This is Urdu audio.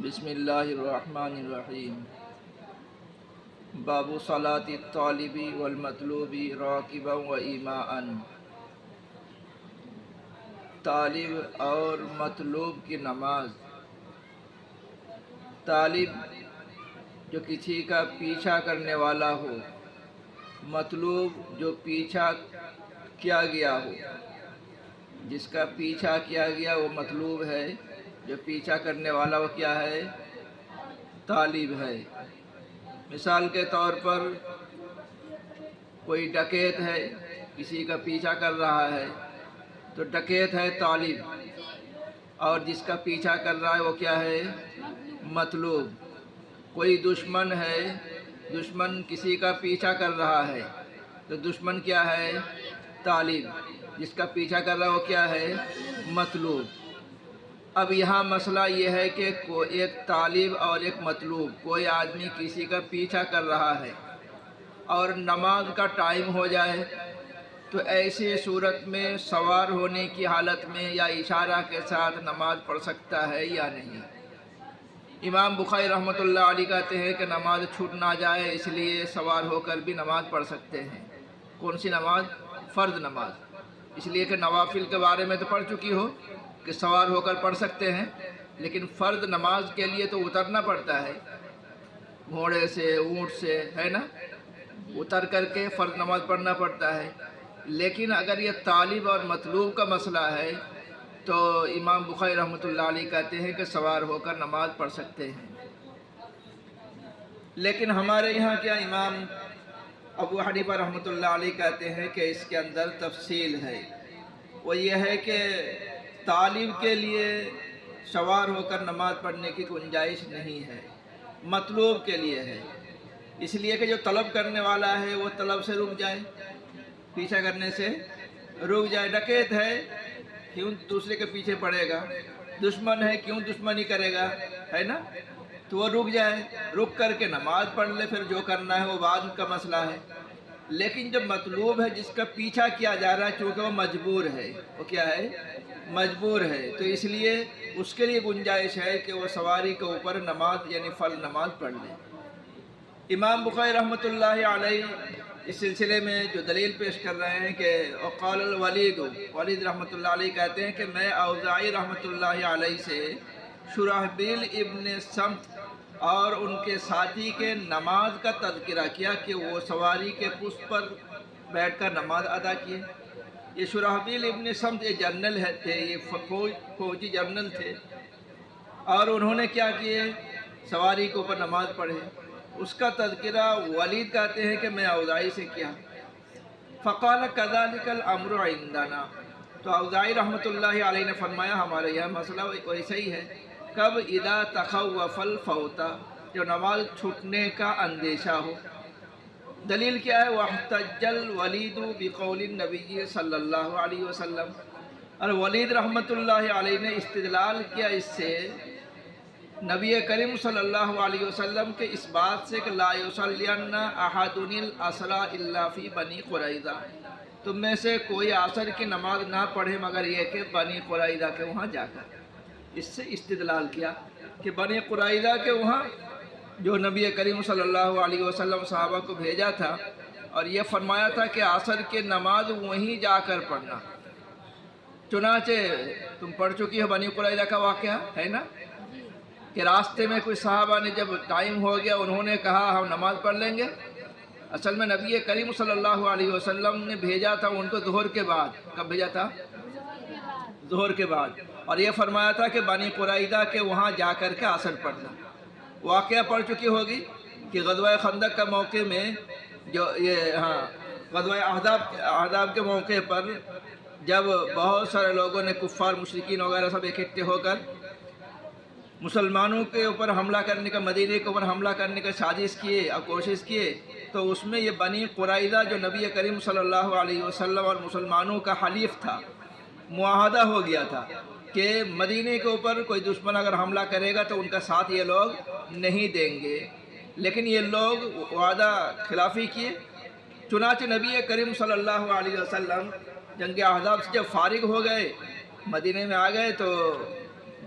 بسم اللہ الرحمن الرحیم۔ باب صلاۃ الطالب والمطلوب راکبا و ایماء۔ طالب اور مطلوب کی نماز۔ طالب جو کسی کا پیچھا کرنے والا ہو، مطلوب جو پیچھا کیا گیا ہو۔ جس کا پیچھا کیا گیا وہ مطلوب ہے، جو پیچھا کرنے والا وہ کیا ہے؟ طالب ہے۔ مثال کے طور پر کوئی ڈکیت ہے، کسی کا پیچھا کر رہا ہے تو ڈکیت ہے طالب، اور جس کا پیچھا کر رہا ہے وہ کیا ہے؟ مطلوب۔ کوئی دشمن ہے، دشمن کسی کا پیچھا کر رہا ہے تو دشمن کیا ہے؟ طالب، جس کا پیچھا کر رہا ہے وہ کیا ہے؟ مطلوب۔ اب یہاں مسئلہ یہ ہے کہ ایک طالب اور ایک مطلوب، کوئی آدمی کسی کا پیچھا کر رہا ہے اور نماز کا ٹائم ہو جائے تو ایسی صورت میں سوار ہونے کی حالت میں یا اشارہ کے ساتھ نماز پڑھ سکتا ہے یا نہیں؟ امام بخاری رحمۃ اللہ علیہ کہتے ہیں کہ نماز چھوٹ نہ جائے اس لیے سوار ہو کر بھی نماز پڑھ سکتے ہیں۔ کون سی نماز؟ فرض نماز۔ اس لیے کہ نوافل کے بارے میں تو پڑھ چکی ہو کہ سوار ہو کر پڑھ سکتے ہیں، لیکن فرض نماز کے لیے تو اترنا پڑتا ہے، گھوڑے سے، اونٹ سے، ہے نا، اتر کر کے فرض نماز پڑھنا پڑتا ہے۔ لیکن اگر یہ طالب اور مطلوب کا مسئلہ ہے تو امام بخاری رحمۃ اللہ علیہ کہتے ہیں کہ سوار ہو کر نماز پڑھ سکتے ہیں۔ لیکن ہمارے یہاں کیا امام ابو حنیفہ رحمۃ اللہ علیہ کہتے ہیں کہ اس کے اندر تفصیل ہے، وہ یہ ہے کہ طالب کے لیے سوار ہو کر نماز پڑھنے کی گنجائش نہیں ہے، مطلوب کے لیے ہے۔ اس لیے کہ جو طلب کرنے والا ہے وہ طلب سے رک جائے، پیچھا کرنے سے رک جائے۔ ڈکیت ہے، کیوں دوسرے کے پیچھے پڑے گا؟ دشمن ہے، کیوں دشمنی کرے گا؟ ہے نا، تو وہ رک جائے، رک کر کے نماز پڑھ لے، پھر جو کرنا ہے وہ بعد کا مسئلہ ہے۔ لیکن جب مطلوب ہے، جس کا پیچھا کیا جا رہا ہے، چونکہ وہ مجبور ہے، وہ کیا ہے؟ مجبور ہے، تو اس لیے اس کے لیے گنجائش ہے کہ وہ سواری کے اوپر نماز یعنی فرض نماز پڑھ لے۔ امام بخاری رحمۃ اللہ علیہ اس سلسلے میں جو دلیل پیش کر رہے ہیں کہ وقال الولید، ولید رحمۃ اللہ علیہ کہتے ہیں کہ میں اوزاعی رحمۃ اللہ علیہ سے شرحبیل ابن سمت اور ان کے ساتھی کے نماز کا تذکرہ کیا کہ وہ سواری کے پشت پر بیٹھ کر نماز ادا کیے۔ یہ شرحبیل ابن سمت یہ جنرل تھے، یہ فوجی جنرل تھے، اور انہوں نے کیا کیے؟ سواری کے اوپر نماز پڑھے۔ اس کا تذکرہ ولید کہتے ہیں کہ میں اوزاعی سے کیا۔ فقال كذلك الامر عندنا، تو اوزاعی رحمۃ اللہ علیہ نے فرمایا ہمارے یہاں مسئلہ ویسا ہی ہے۔ کب؟ اذا تخوف الفوت، جو نماز چھوٹنے کا اندیشہ ہو۔ دلیل کیا ہے؟ واحتج الولید بقول النبی صلی اللہ علیہ وسلم، اور ولید رحمۃ اللہ علیہ نے استدلال کیا اس سے نبی کریم صلی اللہ علیہ وسلم کے اس بات سے کہ لا یصلین احد العصر الا فی بنی قریظہ، تم میں سے کوئی عصر کی نماز نہ پڑھے مگر یہ کہ بنی قریظہ کے وہاں جا کر۔ اس سے استدلال کیا کہ بنی قریظہ کے وہاں جو نبی کریم صلی اللہ علیہ وسلم صحابہ کو بھیجا تھا، اور یہ فرمایا تھا کہ عصر کی نماز وہیں جا کر پڑھنا۔ چنانچہ تم پڑھ چکی ہو بنی قریظہ کا واقعہ، ہے نا، کہ راستے میں کوئی صحابہ نے جب ٹائم ہو گیا انہوں نے کہا ہم نماز پڑھ لیں گے۔ اصل میں نبی کریم صلی اللہ علیہ وسلم نے بھیجا تھا ان کو ظہر کے بعد۔ کب بھیجا تھا؟ ظہر کے بعد، اور یہ فرمایا تھا کہ بنی قریظہ کے وہاں جا کر کے عصر پڑھنا۔ واقعہ پڑھ چکی ہوگی کہ غزوہ خندق کا موقع میں جو غزوہ احزاب کے موقع پر جب بہت سارے لوگوں نے کفار مشرکین وغیرہ سب اکٹھے ہو کر مسلمانوں کے اوپر حملہ کرنے کا، مدینے کے اوپر حملہ کرنے کا سازش کیے اور کوشش کیے، تو اس میں یہ بنی قریظہ جو نبی کریم صلی اللہ علیہ وسلم اور مسلمانوں کا حلیف تھا، معاہدہ ہو گیا تھا کہ مدینے کے اوپر کوئی دشمن اگر حملہ کرے گا تو ان کا ساتھ یہ لوگ نہیں دیں گے، لیکن یہ لوگ وعدہ خلافی کیے۔ چنانچہ نبی کریم صلی اللہ علیہ وسلم جنگ احزاب سے جب فارغ ہو گئے، مدینے میں آ گئے، تو